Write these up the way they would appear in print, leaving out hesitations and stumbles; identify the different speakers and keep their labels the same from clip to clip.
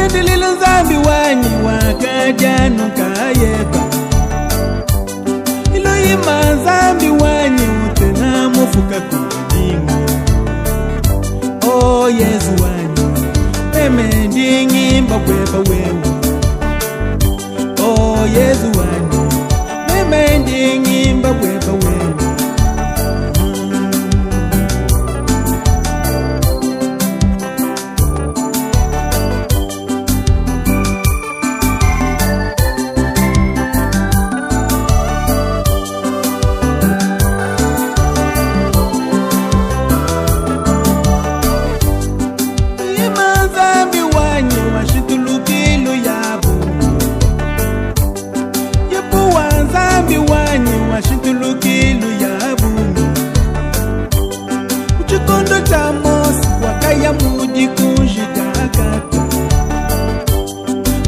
Speaker 1: Mutendele nzambi wanyi wakajanu kayeba. Iloyima nzambi wanyi utena mufuka kudingi. Oh Yesu wanyi meme ndingi mbabweba wewe. Oh Yesu wanyi meme ndingi mbabweba wewe.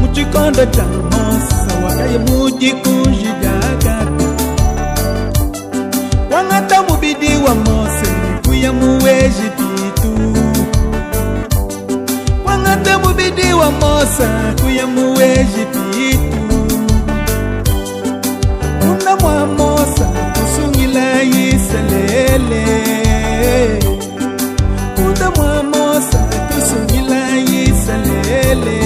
Speaker 1: Muchikondo cha Mosa wakaye muji kunjidagata. Wangata mubidi wa Mose kuya muweji pitu. Wangata mubidi wa Mosa kuya muweji pitu. Una mwa Mosa kusungila yiselele. Una mwa Mosa kusungila yiselele.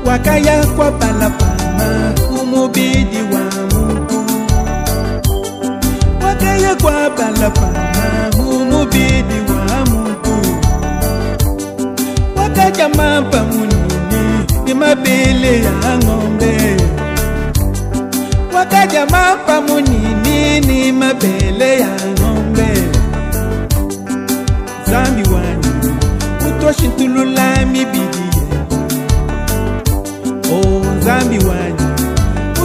Speaker 1: Wakaya kwa balapana umubidi wa Mungu. Wakaya kwa balapana umubidi wa Mungu. Wakaja mapa munini ni mabele ya ng'ombe. Wakaja mapa munini ni mabele ya ng'ombe. Zambi wanyi utoshintulula mibidi. Oh nzambi wanyi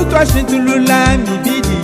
Speaker 1: utwashintulula mibidi.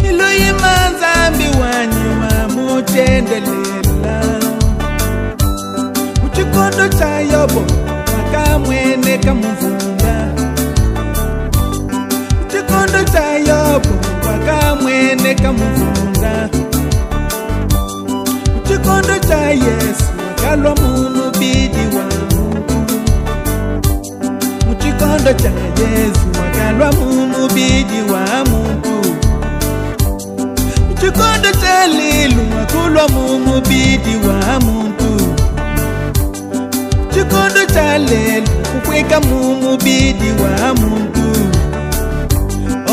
Speaker 1: Iloyima nzambi wanyi wa mutendelela. Muchikondo cha Yobo wakamwene kamuvunda. Muchikondo cha Yobo wakamwene kamuvunda. Muchikondo cha Yesu wakalwa mumubidi wa Mungu. Muchikondo cha Yesu wakalwa mumubidi wa Mungu. Muchikondo cha Lilu wakulwa mumubidi wa Mungu. Muchikondo cha Lelu kukweka mumubidi wa Mungu.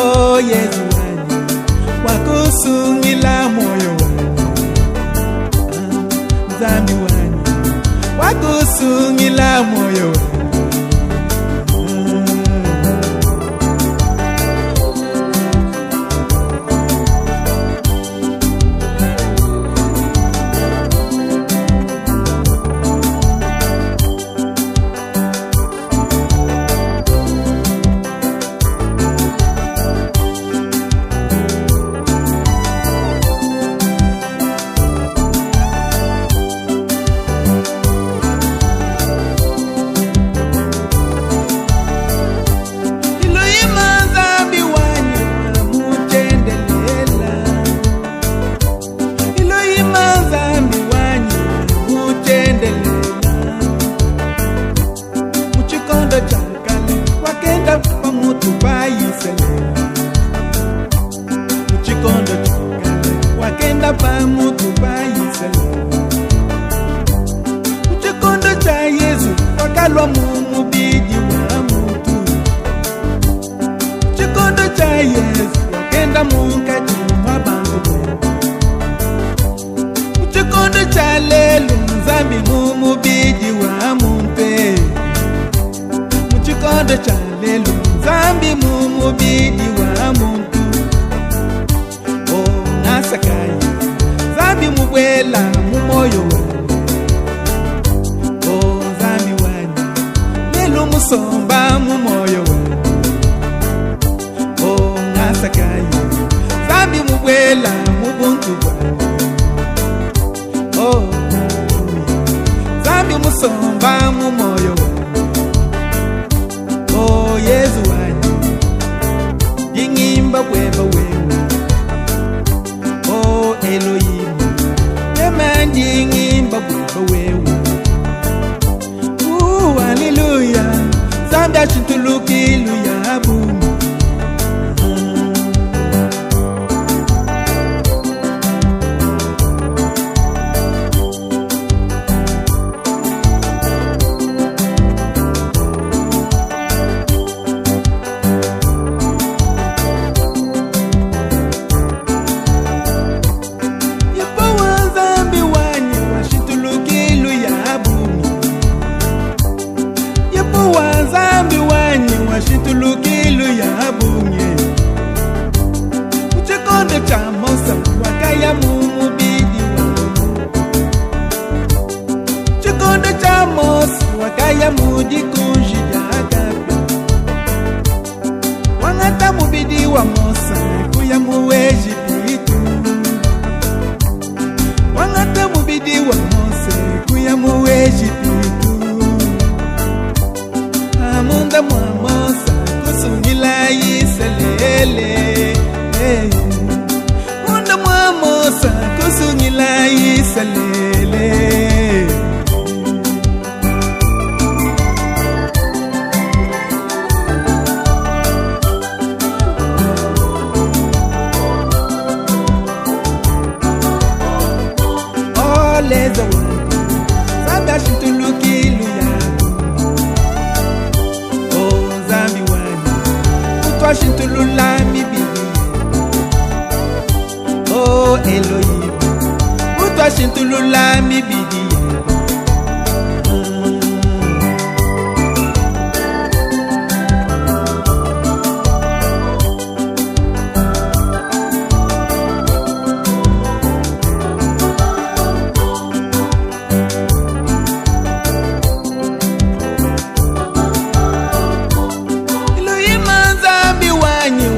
Speaker 1: Oh Yesu wanyi wakusungila moyo wanyi. Nzambi wanyi wakusungila moyo wanyi. Muchikondo chikale wakenda pa mutu bayisele. Muchikondo cha Yesu wakalwa mumubidi wa mutu. Muchikondo cha Yesu wakenda munkati mwa bantu. Muchikondo cha lelo nzambi mumubidi wa mumpe. Muchikondo cha lelo nzambi mumubidi wa muntu. Sakai zambi mubwela mumoyo wani. Oh zambi wani lelo musomba mumoyo wani. Oh nasakai zambi mubwela mubuntu wani. Oh zambi musomba mumoyo wani. Oh Yesu wani yingimba bweba wewe. Elohim, yemandingi mbabweba wewe. Hallelujah, zambi ashintulukilu ya bumi. Shitulukilu ya bunye. Muchikondo cha Mosa wakaya mumubidi wamu. Muchikondo cha Mosa wakaya mujikunji jagapi. Wangata mubidi wa Mosa kuya muweji pitu. Wangata mubidi wa Mosa kuya muweji pitu. Amunda mwa Mosa kusungila yiselele. Munda mwa Mosa kusungila yiselele. Oleza wangu zambi ashintulukilu ya Washintulula mibidi. Oh Elohim, utwashintulula mibidi.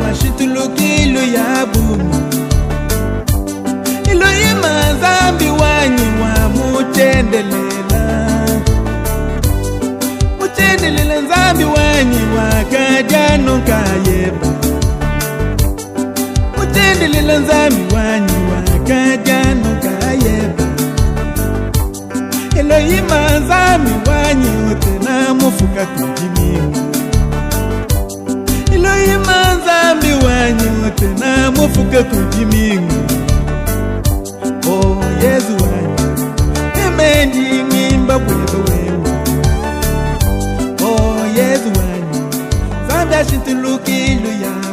Speaker 1: Washintulukilu ya bumi. Elohim zambi wanyi wa muchendelela. Muchendelela zambi wanyi wa kajano kayeba. Muchendelela zambi wanyi wa kajano kayeba. Elohim zambi wanyi utena mufuka kujimimu. Elohim zambi wanyi utena mufuka kujimingu. Oh Yesu wanyi emendi ngimba bweba wewe. Oh Yesu wanyi zambi ashintulukilu ya